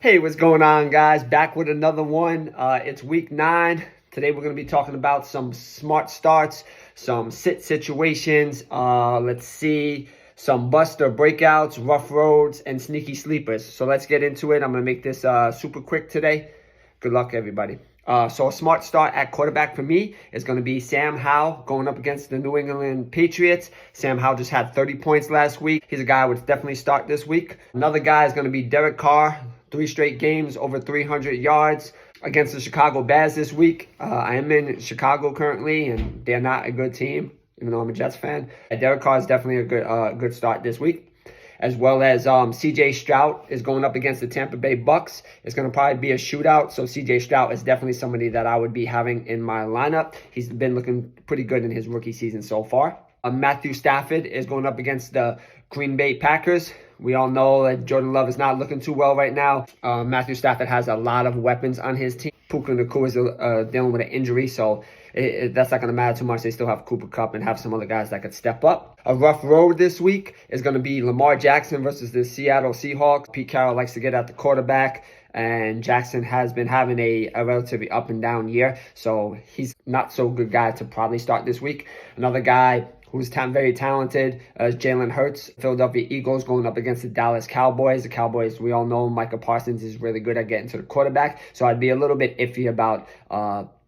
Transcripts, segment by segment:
Hey, what's going on, guys? Back with another one. It's week 9. Today we're going to be talking about some smart starts, some sit situations, let's see, some buster breakouts, rough roads, and sneaky sleepers. So let's get into it. I'm going to make this super quick today. Good luck, everybody. So a smart start at quarterback for me is going to be Sam Howell going up against the New England Patriots. Sam Howell just had 30 points last week. He's a guy I would definitely start this week. Another guy is going to be Derek Carr. 3 straight games over 300 yards against the Chicago Bears this week. I am in Chicago currently, and they're not a good team, even though I'm a Jets fan. Derek Carr is definitely a good start this week. As well as C.J. Stroud is going up against the Tampa Bay Bucks. It's going to probably be a shootout, so C.J. Stroud is definitely somebody that I would be having in my lineup. He's been looking pretty good in his rookie season so far. Matthew Stafford is going up against the Green Bay Packers. We all know that Jordan Love is not looking too well right now. Matthew Stafford has a lot of weapons on his team. Puka Nacua is dealing with an injury, so that's not going to matter too much. They still have Cooper Kupp and have some other guys that could step up. A rough road this week is going to be Lamar Jackson versus the Seattle Seahawks. Pete Carroll likes to get at the quarterback, and Jackson has been having a relatively up and down year, so he's not so good guy to probably start this week. Another guy who's very talented, Jalen Hurts, Philadelphia Eagles going up against the Dallas Cowboys. The Cowboys, we all know Micah Parsons is really good at getting to the quarterback, so I'd be a little bit iffy about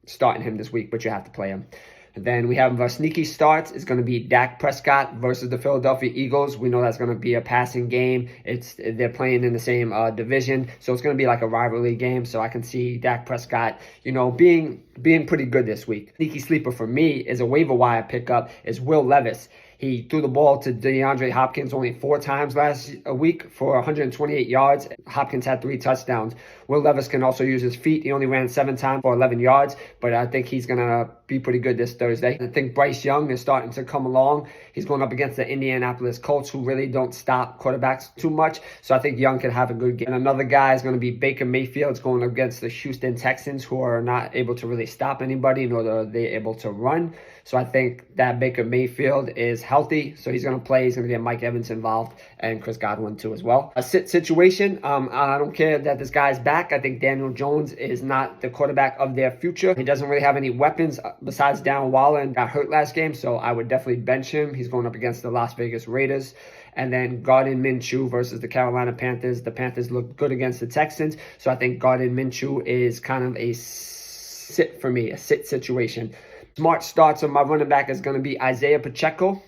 starting him this week, but you have to play him. And then we have our sneaky starts. It's going to be Dak Prescott versus the Philadelphia Eagles. We know that's going to be a passing game. They're playing in the same division, so it's going to be like a rivalry game. So I can see Dak Prescott, being pretty good this week. Sneaky sleeper for me is a waiver wire pickup is Will Levis. He threw the ball to DeAndre Hopkins only 4 times last week for 128 yards. Hopkins had 3 touchdowns. Will Levis can also use his feet. He only ran 7 times for 11 yards, but I think he's going to be pretty good this Thursday. I think Bryce Young is starting to come along. He's going up against the Indianapolis Colts, who really don't stop quarterbacks too much, so I think Young can have a good game. And another guy is going to be Baker Mayfield. It's going against the Houston Texans, who are not able to really stop anybody, nor are they able to run. So I think that Baker Mayfield is healthy, so he's going to play. He's going to get Mike Evans involved and Chris Godwin too as well. A sit situation, I don't care that this guy's back. I think Daniel Jones is not the quarterback of their future. He doesn't really have any weapons besides Darren Waller, and got hurt last game, so I would definitely bench him. He's going up against the Las Vegas Raiders. And then Gardner Minshew versus the Carolina Panthers. The Panthers look good against the Texans, so I think Gardner Minshew is kind of a sit for me, a sit situation. Smart starts on my running back is going to be Isaiah Pacheco.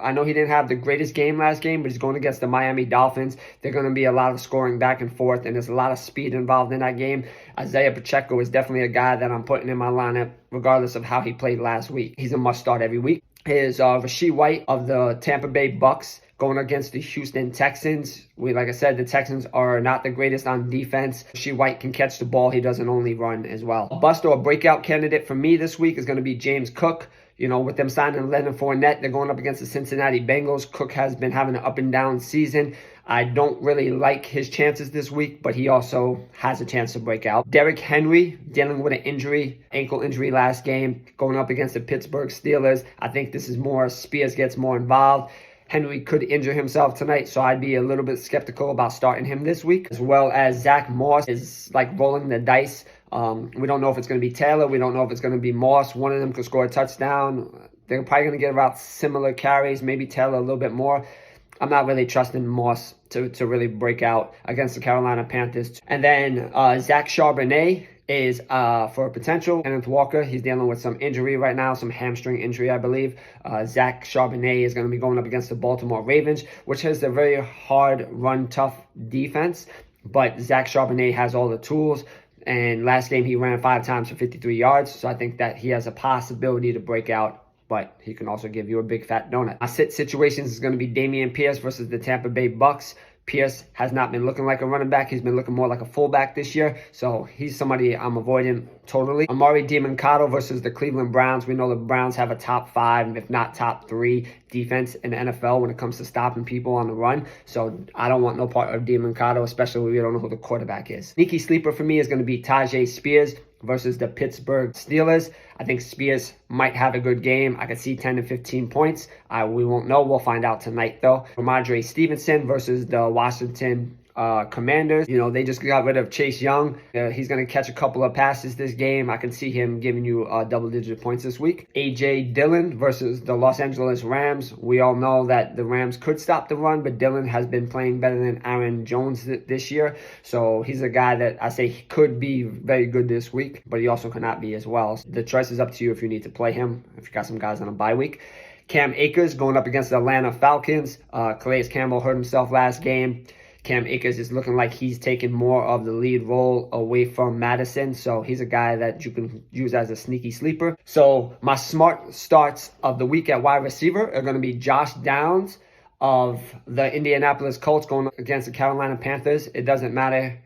I know he didn't have the greatest game last game, but he's going against the Miami Dolphins. They're going to be a lot of scoring back and forth, and there's a lot of speed involved in that game. Isaiah Pacheco is definitely a guy that I'm putting in my lineup, regardless of how he played last week. He's a must start every week. Is Rashee White of the Tampa Bay Bucks going against the Houston Texans. Like I said, the Texans are not the greatest on defense. Rashee White can catch the ball. He doesn't only run as well. A bust or a breakout candidate for me this week is going to be James Cook. With them signing Leonard Fournette, they're going up against the Cincinnati Bengals. Cook has been having an up and down season. I don't really like his chances this week, but he also has a chance to break out. Derrick Henry dealing with an injury, ankle injury last game, going up against the Pittsburgh Steelers. I think this is more Spears gets more involved. Henry could injure himself tonight, so I'd be a little bit skeptical about starting him this week. As well as Zach Moss is like rolling the dice. We don't know if it's going to be Taylor. We don't know if it's going to be Moss. One of them could score a touchdown. They're probably going to get about similar carries, maybe Taylor a little bit more. I'm not really trusting Moss to really break out against the Carolina Panthers. And then Zach Charbonnet is for a potential. Kenneth Walker, he's dealing with some injury right now, some hamstring injury, I believe. Zach Charbonnet is going to be going up against the Baltimore Ravens, which has a very hard, run-tough defense. But Zach Charbonnet has all the tools. And last game, he ran 5 times for 53 yards. So I think that he has a possibility to break out, but he can also give you a big fat donut. My sit situations is going to be Dameon Pierce versus the Tampa Bay Bucks. Pierce has not been looking like a running back. He's been looking more like a fullback this year. So he's somebody I'm avoiding totally. Amari DiMercato versus the Cleveland Browns. We know the Browns have a top 5, if not top 3 defense in the NFL when it comes to stopping people on the run. So I don't want no part of DiMercato, especially when we don't know who the quarterback is. Sneaky sleeper for me is going to be Tajay Spears versus the Pittsburgh Steelers. I think Spears might have a good game. I could see 10 to 15 points. We won't know. We'll find out tonight, though. Ramondre Stevenson versus the Washington Commanders. They just got rid of Chase Young. He's going to catch a couple of passes this game. I can see him giving you double-digit points this week. A.J. Dillon versus the Los Angeles Rams. We all know that the Rams could stop the run, but Dillon has been playing better than Aaron Jones this year. So he's a guy that I say he could be very good this week, but he also cannot be as well. So the choice is up to you if you need to play him, if you got some guys on a bye week. Cam Akers going up against the Atlanta Falcons. Calais Campbell hurt himself last game. Cam Akers is looking like he's taking more of the lead role away from Madison. So he's a guy that you can use as a sneaky sleeper. So my smart starts of the week at wide receiver are going to be Josh Downs of the Indianapolis Colts going against the Carolina Panthers. It doesn't matter.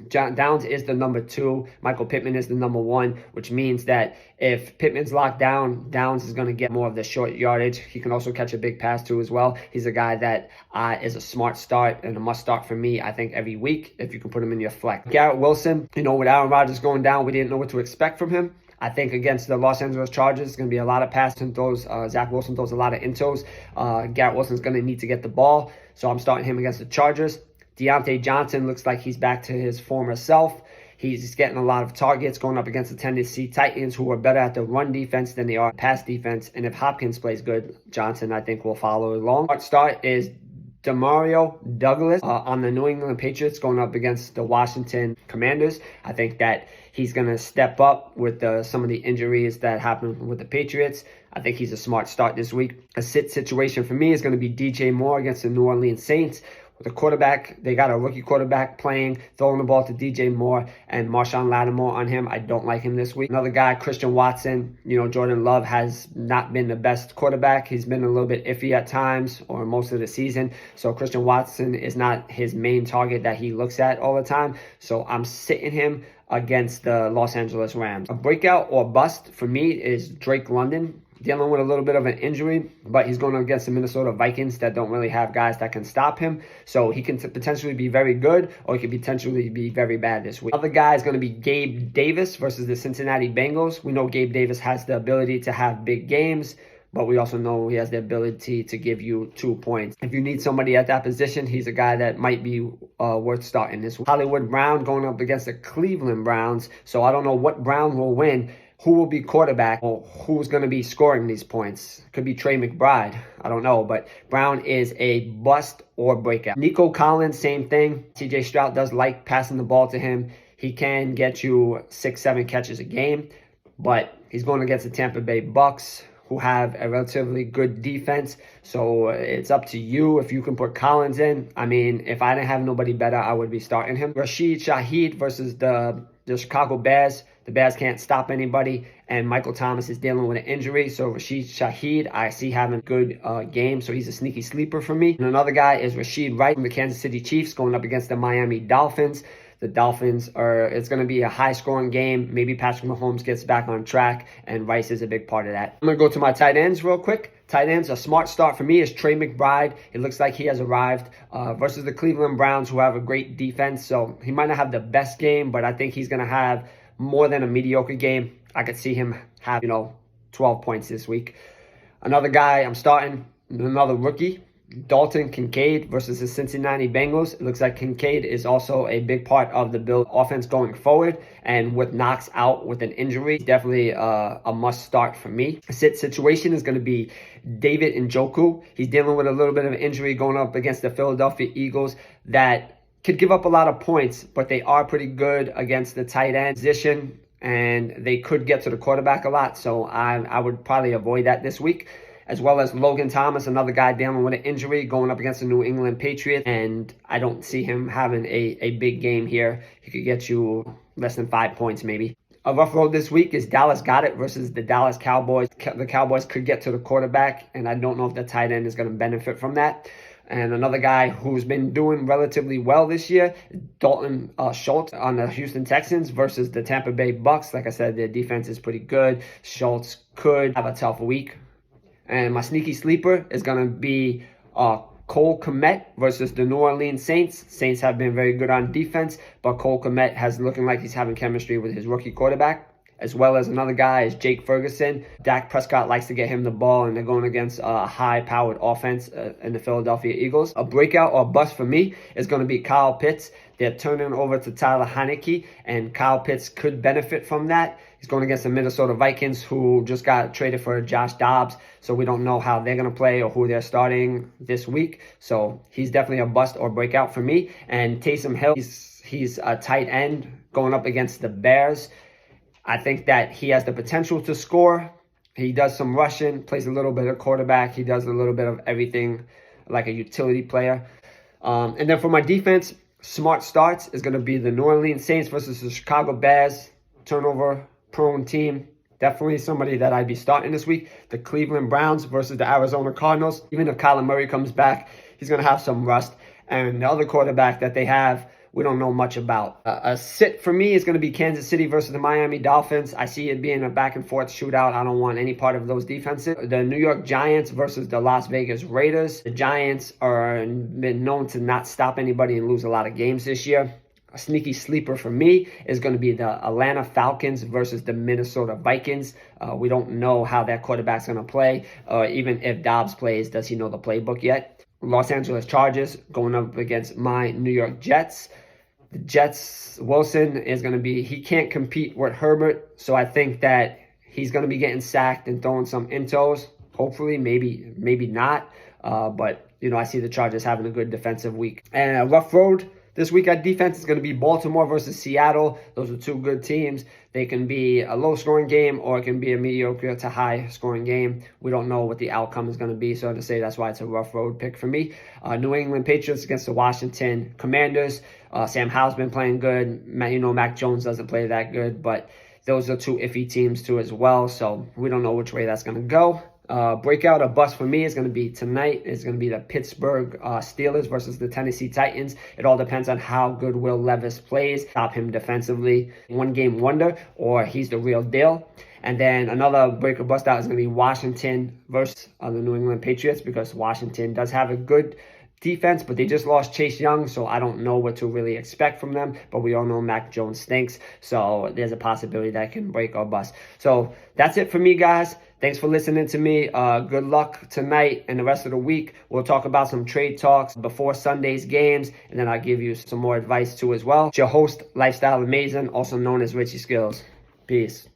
Downs is the number 2. Michael Pittman is the number 1, which means that if Pittman's locked down, Downs is going to get more of the short yardage. He can also catch a big pass too as well. He's a guy that is a smart start and a must start for me, I think, every week if you can put him in your flex. Garrett Wilson, with Aaron Rodgers going down, we didn't know what to expect from him. I think against the Los Angeles Chargers, it's going to be a lot of pass throws. Zach Wilson throws a lot of intos. Garrett Wilson's going to need to get the ball, so I'm starting him against the Chargers. Deontay Johnson looks like he's back to his former self. He's getting a lot of targets going up against the Tennessee Titans, who are better at the run defense than they are pass defense. And if Hopkins plays good, Johnson, I think, will follow along. Our start is Demario Douglas on the New England Patriots going up against the Washington Commanders. I think that he's going to step up with some of the injuries that happened with the Patriots. I think he's a smart start this week. A sit situation for me is going to be DJ Moore against the New Orleans Saints. With the quarterback, they got a rookie quarterback playing, throwing the ball to DJ Moore and Marshawn Lattimore on him. I don't like him this week. Another guy, Christian Watson. Jordan Love has not been the best quarterback. He's been a little bit iffy at times or most of the season. So Christian Watson is not his main target that he looks at all the time. So I'm sitting him against the Los Angeles Rams. A breakout or bust for me is Drake London. Dealing with a little bit of an injury, but he's going against the Minnesota Vikings that don't really have guys that can stop him. So he can potentially be very good, or he could potentially be very bad this week. Other guy is going to be Gabe Davis versus the Cincinnati Bengals. We know Gabe Davis has the ability to have big games, but we also know he has the ability to give you 2 points. If you need somebody at that position, he's a guy that might be worth starting this week. Hollywood Brown going up against the Cleveland Browns. So I don't know what Brown will win. Who will be quarterback or who's going to be scoring these points? Could be Trey McBride. I don't know, but Brown is a bust or breakout. Nico Collins, same thing. TJ Stroud does like passing the ball to him. He can get you 6-7 catches a game, but he's going against the Tampa Bay Bucks, who have a relatively good defense. So it's up to you if you can put Collins in. I mean, if I didn't have nobody better, I would be starting him. Rashid Shaheed versus the Chicago Bears. The Bears can't stop anybody, and Michael Thomas is dealing with an injury. So Rashid Shaheed, I see having a good game, so he's a sneaky sleeper for me. And another guy is Rashid Wright from the Kansas City Chiefs going up against the Miami Dolphins. The Dolphins it's going to be a high-scoring game. Maybe Patrick Mahomes gets back on track, and Rice is a big part of that. I'm going to go to my tight ends real quick. Tight ends, a smart start for me is Trey McBride. It looks like he has arrived versus the Cleveland Browns, who have a great defense. So he might not have the best game, but I think he's going to have more than a mediocre game. I could see him have, 12 points this week. Another guy I'm starting, another rookie, Dalton Kincaid versus the Cincinnati Bengals. It looks like Kincaid is also a big part of the Bills offense going forward. And with Knox out with an injury, definitely a must start for me. A sit situation is going to be David Njoku. He's dealing with a little bit of an injury going up against the Philadelphia Eagles that could give up a lot of points, but they are pretty good against the tight end position, and they could get to the quarterback a lot. So I would probably avoid that this week. As well as Logan Thomas, another guy dealing with an injury, going up against the New England Patriots. And I don't see him having a big game here. He could get you less than 5 points maybe. A rough road this week is Dallas Goedert versus the Dallas Cowboys. The Cowboys could get to the quarterback, and I don't know if the tight end is going to benefit from that. And another guy who's been doing relatively well this year, Dalton Schultz on the Houston Texans versus the Tampa Bay Bucks. Like I said, their defense is pretty good. Schultz could have a tough week. And my sneaky sleeper is going to be Cole Kmet versus the New Orleans Saints. Saints have been very good on defense, but Cole Kmet has looking like he's having chemistry with his rookie quarterback. as well as another guy is Jake Ferguson. Dak Prescott likes to get him the ball, and they're going against a high-powered offense in the Philadelphia Eagles. A breakout or bust for me is going to be Kyle Pitts. They're turning over to Tyler Heineke, and Kyle Pitts could benefit from that. He's going against the Minnesota Vikings, who just got traded for Josh Dobbs, so we don't know how they're going to play or who they're starting this week. So he's definitely a bust or breakout for me. And Taysom Hill, he's a tight end going up against the Bears. I think that he has the potential to score. He does some rushing, plays a little bit of quarterback. He does a little bit of everything like a utility player. And then for my defense, smart starts is going to be the New Orleans Saints versus the Chicago Bears. Turnover-prone team. Definitely somebody that I'd be starting this week. The Cleveland Browns versus the Arizona Cardinals. Even if Kyler Murray comes back, he's going to have some rust. And the other quarterback that they have, we don't know much about. A sit for me is going to be Kansas City versus the Miami Dolphins. I see it being a back-and-forth shootout. I don't want any part of those defenses. The New York Giants versus the Las Vegas Raiders. The Giants are been known to not stop anybody and lose a lot of games this year. A sneaky sleeper for me is going to be the Atlanta Falcons versus the Minnesota Vikings. We don't know how that quarterback's going to play. Even if Dobbs plays, does he know the playbook yet? Los Angeles Chargers going up against my New York Jets. The Jets, Wilson is going to be, he can't compete with Herbert, so I think that he's going to be getting sacked and throwing some intos. Hopefully, maybe not. But, you know, I see the Chargers having a good defensive week. And a rough road this week at defense is going to be Baltimore versus Seattle. Those are two good teams. They can be a low-scoring game, or it can be a mediocre to high-scoring game. We don't know what the outcome is going to be, so to say that's why it's a rough road pick for me. New England Patriots against the Washington Commanders. Sam Howell's been playing good. Mac Jones doesn't play that good, but those are two iffy teams too as well, so we don't know which way that's going to go. Breakout or bust for me is going to be tonight. It's going to be the Pittsburgh Steelers versus the Tennessee Titans. It all depends on how good Will Levis plays. Stop him defensively. One game wonder, or he's the real deal. And then another break or bust out is going to be Washington versus the New England Patriots, because Washington does have a good defense, but they just lost Chase Young, so I don't know what to really expect from them. But we all know Mac Jones stinks, so there's a possibility that can break or bust. So that's it for me, guys. Thanks for listening to me. Good luck tonight and the rest of the week. We'll talk about some trade talks before Sunday's games, and then I'll give you some more advice too as well. It's your host, Lifestyle Amazing, also known as Richie Skills. Peace.